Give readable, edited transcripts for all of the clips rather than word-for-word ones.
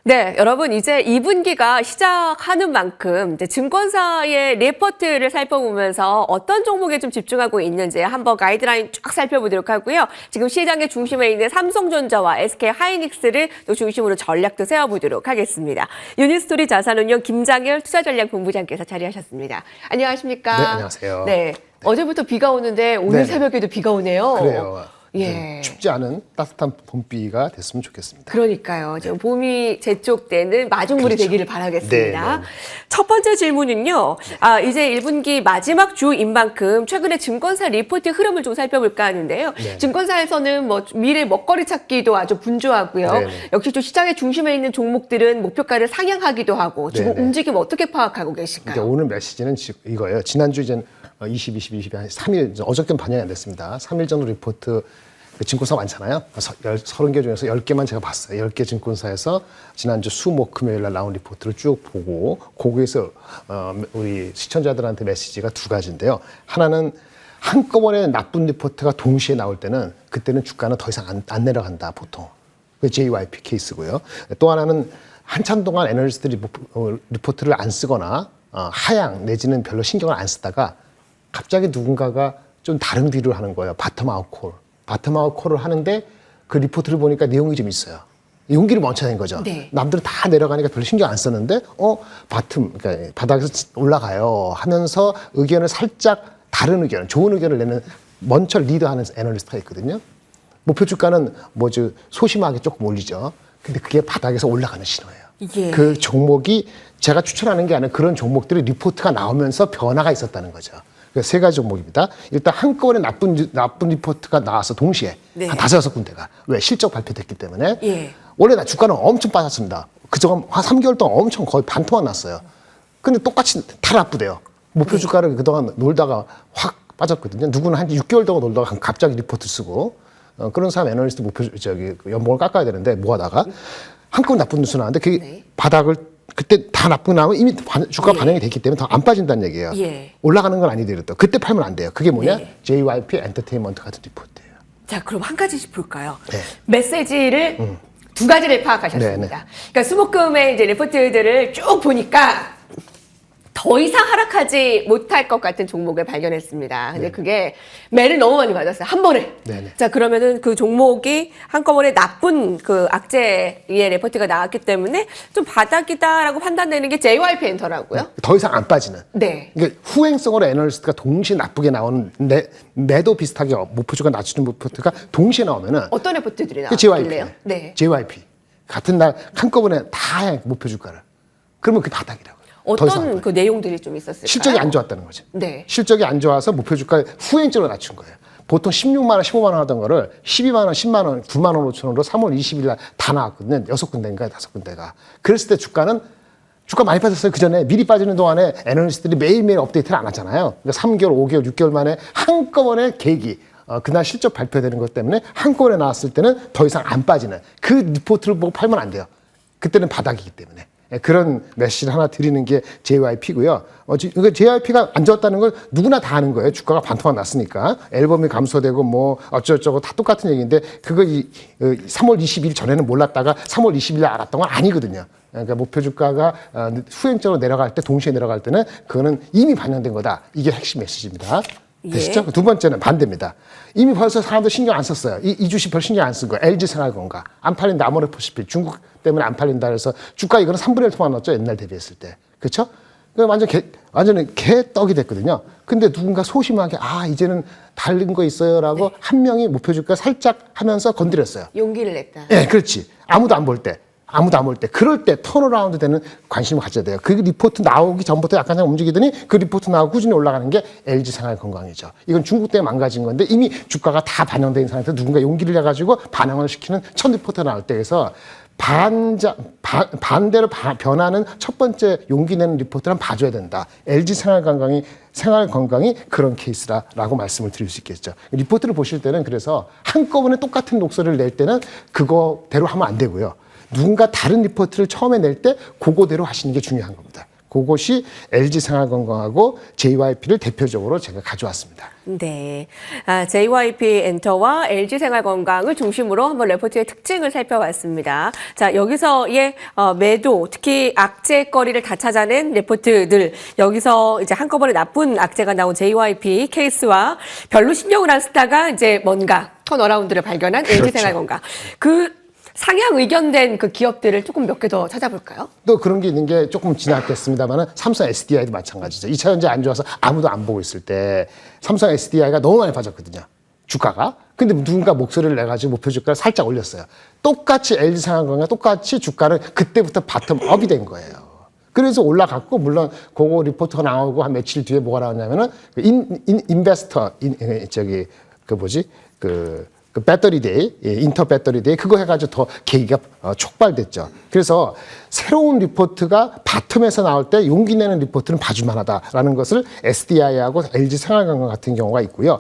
네, 여러분 이제 2분기가 시작하는 만큼 이제 증권사의 리포트를 살펴보면서 어떤 종목에 좀 집중하고 있는지 한번 가이드라인 쫙 살펴보도록 하고요. 지금 시장의 중심에 있는 삼성전자와 SK하이닉스를 또 중심으로 전략도 세워보도록 하겠습니다. 유니스토리 자산운용 김장열 투자전략본부장께서 자리하셨습니다. 안녕하십니까? 네, 안녕하세요. 네, 어제부터 비가 오는데 오늘 네. 새벽에도 비가 오네요. 그래요. 예. 춥지 않은 따뜻한 봄비가 됐으면 좋겠습니다. 그러니까요. 지금 봄이 제쪽되는 마중물이 그렇죠. 되기를 바라겠습니다. 네. 첫 번째 질문은요. 이제 1분기 마지막 주인 만큼 최근에 증권사 리포트 흐름을 좀 살펴볼까 하는데요. 네. 증권사에서는 뭐 미래 먹거리 찾기도 아주 분주하고요. 네. 역시 또 시장의 중심에 있는 종목들은 목표가를 상향하기도 하고 지금 네. 움직임 어떻게 파악하고 계실까요? 그러니까 오늘 메시지는 이거예요. 지난주 이제 20, 한 3일, 어저께는 반영이 안 됐습니다. 3일 전후 리포트 증권사 많잖아요. 30개 중에서 10개만 제가 봤어요. 10개 증권사에서 지난주 수, 목, 금요일 날 나온 리포트를 쭉 보고 거기에서 우리 시청자들한테 메시지가 두 가지인데요. 하나는 한꺼번에 나쁜 리포트가 동시에 나올 때는 그때는 주가는 더 이상 안 내려간다, 보통. 그 JYP 케이스고요. 또 하나는 한참 동안 애널리스트들이 리포트를 안 쓰거나 하향 내지는 별로 신경을 안 쓰다가 갑자기 누군가가 좀 다른 비유를 하는 거예요. 바텀아웃 콜. 바텀아웃 콜을 하는데 그 리포트를 보니까 내용이 좀 있어요. 용기를 멈춰낸 거죠. 네. 남들은 다 내려가니까 별로 신경 안 썼는데 그러니까 바닥에서 올라가요 하면서 의견을 살짝 다른 의견, 좋은 의견을 내는 먼저 리드하는 애널리스트가 있거든요. 목표 주가는 뭐죠, 소심하게 조금 올리죠. 근데 그게 바닥에서 올라가는 신호예요. 예. 그 종목이 제가 추천하는 게 아니라 그런 종목들이 리포트가 나오면서 변화가 있었다는 거죠. 세 가지 종목입니다. 일단 한꺼번에 나쁜 리포트가 나와서 동시에 네. 한 5-6군데가 왜 실적 발표됐기 때문에 예. 원래 주가는 엄청 빠졌습니다. 그동안 한 3개월 동안 엄청 거의 반토막 났어요. 근데 똑같이 다 나쁘대요. 목표 주가를 그동안 놀다가 확 빠졌거든요. 누구는 한 6개월 동안 놀다가 갑자기 리포트 쓰고 그런 사람 애널리스트 연봉을 깎아야 되는데 뭐 하다가 한꺼번에 나쁜 뉴스 나왔는데 그게 네. 바닥을 그때 다 나쁘고 나면 이미 주가 반영이 됐기 때문에 더 안 빠진다는 얘기예요. 예. 올라가는 건 아니더라도 그때 팔면 안 돼요. 그게 뭐냐? 네. JYP 엔터테인먼트 같은 리포트예요. 자, 그럼 한 가지씩 볼까요? 네. 메시지를 두 가지를 파악하셨습니다. 네, 네. 그러니까 수목금의 이제 리포트들을 쭉 보니까 더 이상 하락하지 못할 것 같은 종목을 발견했습니다. 근데 네. 그게 매를 너무 많이 맞았어요. 한 번에. 네, 네. 자, 그러면은 그 종목이 한꺼번에 나쁜 그 악재의 리포트가 나왔기 때문에 좀 바닥이다라고 판단되는 게 JYP 엔터라고요. 더 이상 안 빠지는. 네. 그러니까 후행성으로 애널리스트가 동시에 나쁘게 나오는 매도 비슷하게 목표주가 낮추는 리포트가 동시에 나오면은 어떤 리포트들이 JYP. 나왔길래요? 네. JYP. 같은 날 한꺼번에 다 목표 주가를. 그러면 그게 바닥이라고요. 더 이상 안 어떤 빠져요. 그 내용들이 좀 있었을까요? 실적이 안 좋았다는 거죠. 네. 실적이 안 좋아서 목표 주가를 후행적으로 낮춘 거예요. 보통 16만 원, 15만 원 하던 거를 12만 원, 10만 원, 9만 원 5천 원으로 3월 20일 날 다 나왔거든요. 6군데인가 5군데가. 그랬을 때 주가 많이 빠졌어요. 그 전에 미리 빠지는 동안에 애널리스트들이 매일매일 업데이트를 안 하잖아요. 그러니까 3개월, 5개월, 6개월 만에 한꺼번에 계기. 그날 실적 발표되는 것 때문에 한꺼번에 나왔을 때는 더 이상 안 빠지는 그 리포트를 보고 팔면 안 돼요. 그때는 바닥이기 때문에. 그런 메시지를 하나 드리는 게 JYP고요. 그러니까 JYP가 안 좋았다는 걸 누구나 다 아는 거예요. 주가가 반토막 났으니까. 앨범이 감소되고 뭐 어쩌고저쩌고 다 똑같은 얘기인데 그거 3월 20일 전에는 몰랐다가 3월 20일 날 알았던 건 아니거든요. 그러니까 목표 주가가 후행적으로 내려갈 때, 동시에 내려갈 때는 그거는 이미 반영된 거다. 이게 핵심 메시지입니다. 되시죠? 예. 두 번째는 반대입니다. 이미 벌써 사람들 신경 안 썼어요. 이 주식 별 신경 안 쓴 거예요. LG생활건강. 안 팔린다. 아모레퍼시필. 중국 때문에 안 팔린다. 그래서 주가 이거는 3분의 1 토막 났죠. 옛날 대비했을 때. 그렇죠? 완전히 개떡이 됐거든요. 근데 누군가 소심하게 이제는 다른 거 있어요라고 한 명이 목표 주가 살짝 하면서 건드렸어요. 용기를 냈다. 예, 그렇지. 아무도 안 볼 때. 그럴 때 턴어라운드 되는 관심을 가져야 돼요. 그 리포트 나오기 전부터 약간 움직이더니 그 리포트 나오고 꾸준히 올라가는 게 LG생활건강이죠. 이건 중국 때문에 망가진 건데 이미 주가가 다 반영된 상태에서 누군가 용기를 내가지고 반영을 시키는 첫 리포트가 나올 때에서 반대로 변하는 첫 번째 용기 내는 리포트를 한번 봐줘야 된다. LG생활건강이 그런 케이스라고 말씀을 드릴 수 있겠죠. 리포트를 보실 때는 그래서 한꺼번에 똑같은 목소리를 낼 때는 그거대로 하면 안 되고요. 누군가 다른 리포트를 처음에 낼 때 그거대로 하시는 게 중요한 겁니다. 그것이 LG생활건강하고 JYP를 대표적으로 제가 가져왔습니다. 네, JYP 엔터와 LG생활건강을 중심으로 한번 레포트의 특징을 살펴봤습니다. 자, 여기서의 매도, 특히 악재거리를 다 찾아낸 레포트들, 여기서 이제 한꺼번에 나쁜 악재가 나온 JYP 케이스와 별로 신경을 안 쓰다가 이제 뭔가 턴어라운드를 발견한 LG생활건강. 그 상향 의견된 그 기업들을 조금 몇 개 더 찾아볼까요? 또 그런 게 있는 게 조금 지났겠습니다만은 삼성 SDI도 마찬가지죠. 2차 전지 안 좋아서 아무도 안 보고 있을 때 삼성 SDI가 너무 많이 빠졌거든요. 주가가. 근데 누군가 목소리를 내가지고 목표 주가를 살짝 올렸어요. 똑같이 LG생활건강 똑같이 주가는 그때부터 바텀업이 된 거예요. 그래서 올라갔고, 물론 그거 리포트가 나오고 한 며칠 뒤에 뭐가 나왔냐면은 인베스터 그 배터리 데이, 인터 배터리 데이, 그거 해가지고 더 계기가 촉발됐죠. 그래서 새로운 리포트가 바텀에서 나올 때 용기 내는 리포트는 봐줄만 하다라는 것을 SDI하고 LG생활건강 같은 경우가 있고요.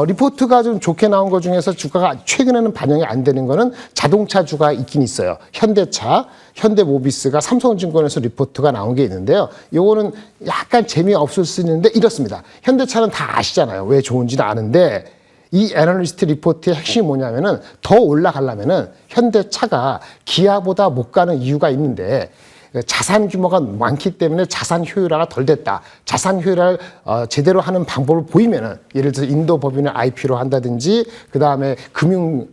리포트가 좀 좋게 나온 것 중에서 주가가 최근에는 반영이 안 되는 거는 자동차 주가 있긴 있어요. 현대차, 현대모비스가 삼성증권에서 리포트가 나온 게 있는데요. 요거는 약간 재미없을 수 있는데 이렇습니다. 현대차는 다 아시잖아요. 왜 좋은지는 아는데 이 애널리스트 리포트의 핵심이 뭐냐면은 더 올라가려면은 현대차가 기아보다 못 가는 이유가 있는데 자산 규모가 많기 때문에 자산 효율화가 덜 됐다. 자산 효율화를 제대로 하는 방법을 보이면은 예를 들어서 인도 법인을 IP로 한다든지 그 다음에 금융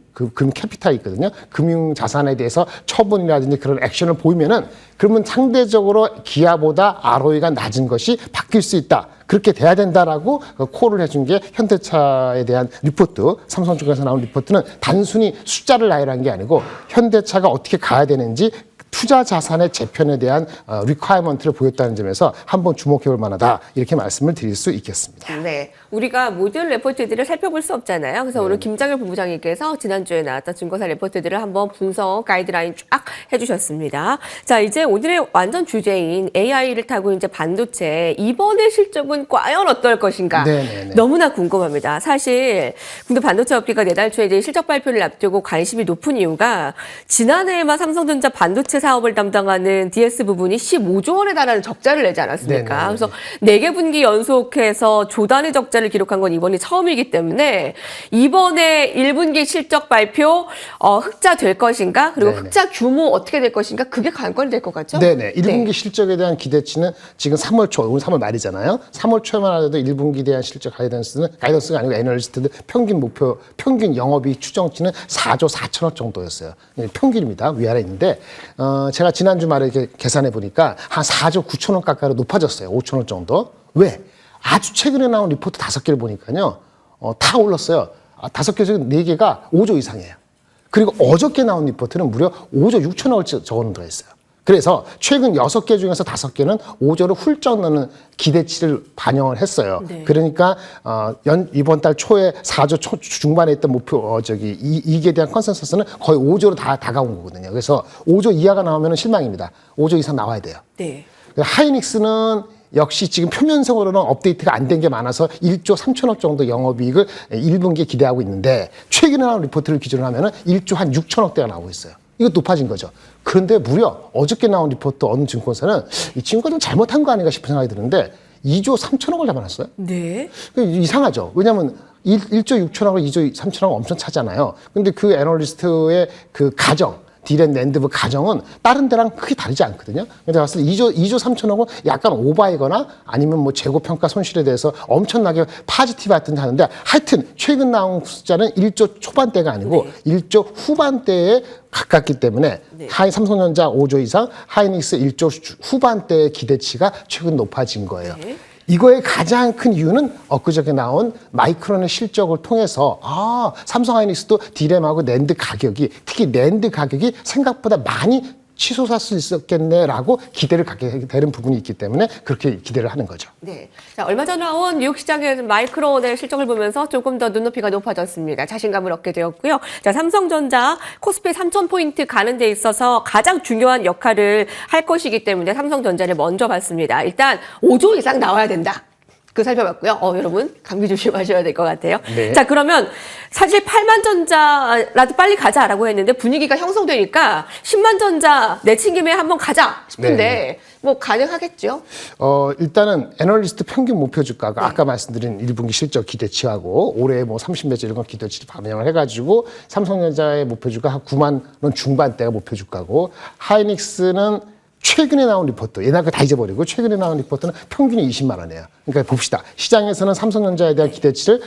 캐피탈이 있거든요. 금융 자산에 대해서 처분이라든지 그런 액션을 보이면은 그러면 상대적으로 기아보다 ROE가 낮은 것이 바뀔 수 있다. 그렇게 돼야 된다라고 콜을 해준 게 현대차에 대한 리포트, 삼성증권에서 나온 리포트는 단순히 숫자를 나열한 게 아니고 현대차가 어떻게 가야 되는지 투자 자산의 재편에 대한 리퀘어먼트를 보였다는 점에서 한번 주목해 볼 만하다 이렇게 말씀을 드릴 수 있겠습니다. 네, 우리가 모든 레포트들을 살펴볼 수 없잖아요. 그래서 오늘 김장일 본부장님께서 지난주에 나왔던 증권사 레포트들을 한번 분석 가이드라인 쫙 해주셨습니다. 자, 이제 오늘의 완전 주제인 AI를 타고 이제 반도체 이번의 실적은 과연 어떨 것인가 네네네. 너무나 궁금합니다. 사실 근데 반도체 업계가 내달 초에 이제 실적 발표를 앞두고 관심이 높은 이유가 지난해에만 삼성전자 반도체 사업을 담당하는 DS 부분이 15조 원에 달하는 적자를 내지 않았습니까? 네네. 그래서 4개 분기 연속해서 조단의 적자를 기록한 건 이번이 처음이기 때문에 이번에 1분기 실적 발표 흑자 될 것인가? 그리고 네네. 흑자 규모 어떻게 될 것인가? 그게 관건이 될 것 같죠? 네네. 1분기 실적에 대한 기대치는 지금 3월 초, 오늘 3월 말이잖아요. 3월 초에만 하더라도 1분기에 대한 실적 가이던스가 아니고 애널리스트들 평균 목표, 평균 영업이익 추정치는 4조 4천억 정도였어요. 평균입니다. 위아래 있는데, 제가 지난주 말에 이렇게 계산해 보니까 한 4조 9천억 가까이로 높아졌어요. 5천억 정도. 왜? 아주 최근에 나온 리포트 5개를 보니까요. 다 올랐어요. 5개 중에 4개가 5조 이상이에요. 그리고 어저께 나온 리포트는 무려 5조 6천억을 적어놓은 들어 있어요. 그래서 최근 6개 중에서 5개는 5조를 훌쩍 넘는 기대치를 반영을 했어요. 네. 그러니까 이번 달 초에 4조 중반에 있던 목표 이익에 대한 컨센서스는 거의 5조로 다 다가온 거거든요. 그래서 5조 이하가 나오면 실망입니다. 5조 이상 나와야 돼요. 네. 하이닉스는 역시 지금 표면적으로는 업데이트가 안 된 게 많아서 1조 3천억 정도 영업이익을 1분기에 기대하고 있는데 최근에 나온 리포트를 기준으로 하면은 1조 한 6천억대가 나오고 있어요. 이거 높아진 거죠. 그런데 무려 어저께 나온 리포트 어느 증권사는 이 친구가 좀 잘못한 거 아닌가 싶은 생각이 드는데 2조 3천억을 잡아놨어요. 네. 이상하죠. 왜냐하면 1조 6천억을 2조 3천억을 엄청 차잖아요. 근데 그 애널리스트의 그 가정, 디램 랜드브 가정은 다른 데랑 크게 다르지 않거든요. 근데 봤을 때 2조 3천억은 약간 오바이거나 아니면 뭐 재고평가 손실에 대해서 엄청나게 파지티브 하든지 하는데 하여튼 최근 나온 숫자는 1조 초반대가 아니고 네. 1조 후반대에 가깝기 때문에 네. 삼성전자 5조 이상, 하이닉스 1조 후반대의 기대치가 최근 높아진 거예요. 네. 이거의 가장 큰 이유는 엊그저께 나온 마이크론의 실적을 통해서 삼성 하이닉스도 디램하고 낸드 가격이 특히 낸드 가격이 생각보다 많이 치솟을 수 있었겠네라고 기대를 갖게 되는 부분이 있기 때문에 그렇게 기대를 하는 거죠. 네. 자, 얼마 전 나온 뉴욕 시장의 마이크론의 실적을 보면서 조금 더 눈높이가 높아졌습니다. 자신감을 얻게 되었고요. 자, 삼성전자 코스피 3,000포인트 가는 데 있어서 가장 중요한 역할을 할 것이기 때문에 삼성전자를 먼저 봤습니다. 일단 5조 이상 나와야 된다. 그 살펴봤고요. 여러분 감기 조심하셔야 될 것 같아요. 네. 자, 그러면 사실 8만 전자라도 빨리 가자라고 했는데 분위기가 형성되니까 10만 전자 내친 김에 한번 가자 싶은데 네. 뭐 가능하겠죠? 일단은 애널리스트 평균 목표 주가가 아까 말씀드린 1분기 실적 기대치하고 올해 뭐 30매출 이런 거 기대치를 반영을 해가지고 삼성전자의 목표 주가 한 9만 원 중반대가 목표 주가고 하이닉스는 최근에 나온 리포트, 옛날 거 다 잊어버리고 최근에 나온 리포트는 평균이 20만 원이에요. 그러니까 봅시다. 시장에서는 삼성전자에 대한 기대치를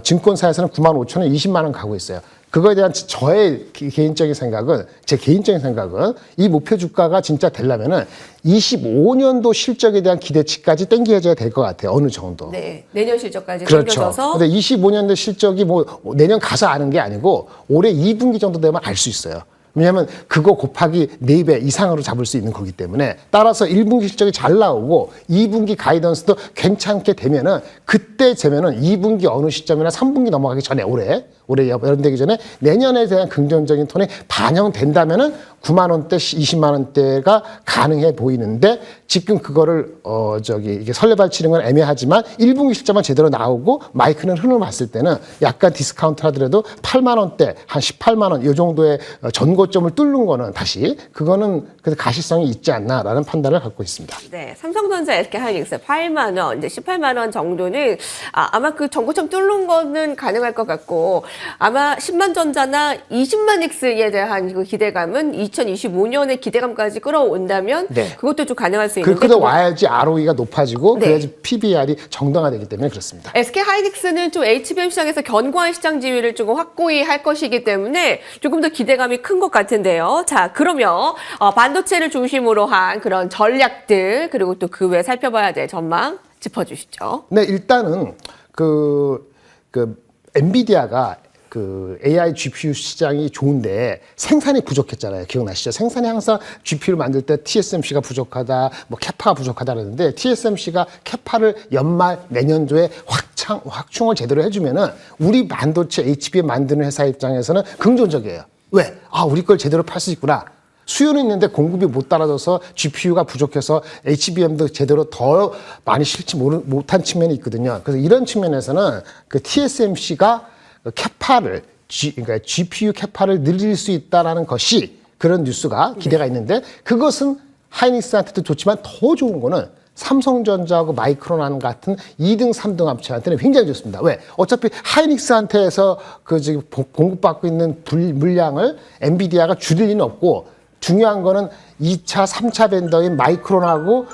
증권사에서는 9만 5천 원, 20만 원 가고 있어요. 그거에 대한 저의 개인적인 생각은, 제 개인적인 생각은 이 목표 주가가 진짜 되려면은 25년도 실적에 대한 기대치까지 땡겨져야 될 것 같아요. 어느 정도. 네, 내년 실적까지 그렇죠. 챙겨져서. 근데 25년도 실적이 뭐 내년 가서 아는 게 아니고 올해 2분기 정도 되면 알 수 있어요. 왜냐하면 그거 곱하기 4배 이상으로 잡을 수 있는 거기 때문에 따라서 1분기 실적이 잘 나오고 2분기 가이던스도 괜찮게 되면은 그때 되면은 2분기 어느 시점이나 3분기 넘어가기 전에 올해 연되기 전에 내년에 대한 긍정적인 톤이 반영된다면은 9만 원대, 20만 원대가 가능해 보이는데 지금 그거를 이게 설레발치는 건 애매하지만 1분기 실적만 제대로 나오고 마이크는 흐름을 봤을 때는 약간 디스카운트 하더라도 8만 원대, 한 18만 원 이 정도의 전고점을 뚫는 거는 다시 그거는 그래서 가시성이 있지 않나라는 판단을 갖고 있습니다. 네, 삼성전자, SK하이닉스 8만 원, 이제 18만 원 정도는 아마 그 전고점 뚫는 거는 가능할 것 같고 아마 10만 전자나 20만 X에 대한 그 기대감은 2025년의 기대감까지 끌어온다면 네. 그것도 좀 가능할 수 있는데 그렇게 와야지 ROE가 높아지고 네. 그래야지 PBR이 정당화되기 때문에 그렇습니다. SK하이닉스는 좀 HBM 시장에서 견고한 시장 지위를 조금 확고히 할 것이기 때문에 조금 더 기대감이 큰 것 같은데요. 자, 그러면 반도체를 중심으로 한 그런 전략들 그리고 또 그 외 살펴봐야 될 전망 짚어주시죠. 네, 일단은 엔비디아가 AI GPU 시장이 좋은데 생산이 부족했잖아요. 기억나시죠? 생산이 항상 GPU를 만들 때 TSMC가 부족하다, 뭐 캐파가 부족하다 그러는데 TSMC가 캐파를 연말 내년도에 확충을 제대로 해주면은 우리 반도체 HBM 만드는 회사 입장에서는 긍정적이에요. 왜? 우리 걸 제대로 팔 수 있구나. 수요는 있는데 공급이 못 따라줘서 GPU가 부족해서 HBM도 제대로 더 많이 실지 못한 측면이 있거든요. 그래서 이런 측면에서는 그 TSMC가 캐파를 그러니까 GPU 캐파를 늘릴 수 있다라는 것이 그런 뉴스가 기대가 있는데 그것은 하이닉스한테도 좋지만 더 좋은 거는 삼성전자하고 마이크론 같은 2등, 3등 업체한테는 굉장히 좋습니다. 왜? 어차피 하이닉스한테서 지금 공급받고 있는 물량을 엔비디아가 줄일 리는 없고 중요한 거는 2차, 3차 벤더인 마이크론하고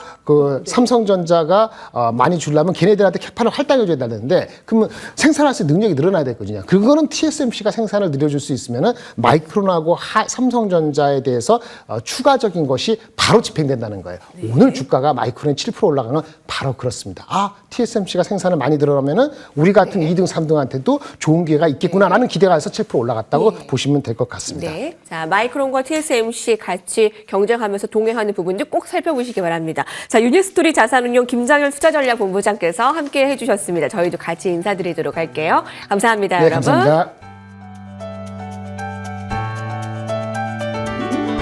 삼성전자가 많이 주려면 걔네들한테 캐파를 할당해줘야 되는데 그러면 생산할 수 있는 능력이 늘어나야 되거든요. 그거는 TSMC가 생산을 늘려줄 수 있으면은 마이크론하고 삼성전자에 대해서 추가적인 것이 바로 집행된다는 거예요. 네. 오늘 주가가 마이크론이 7% 올라간 건 바로 그렇습니다. TSMC가 생산을 많이 들어가면은 우리 같은 2등, 3등한테도 좋은 기회가 있겠구나라는 기대가 해서 7% 올라갔다고 보시면 될 것 같습니다. 네. 자, 마이크론과 TSMC 같이 경쟁하면서 동행하는 부분들 꼭 살펴보시기 바랍니다. 자, 유니스토리 자산운용 김장현 투자전략본부장께서 함께 해주셨습니다. 저희도 같이 인사드리도록 할게요. 감사합니다, 네, 여러분. 감사합니다.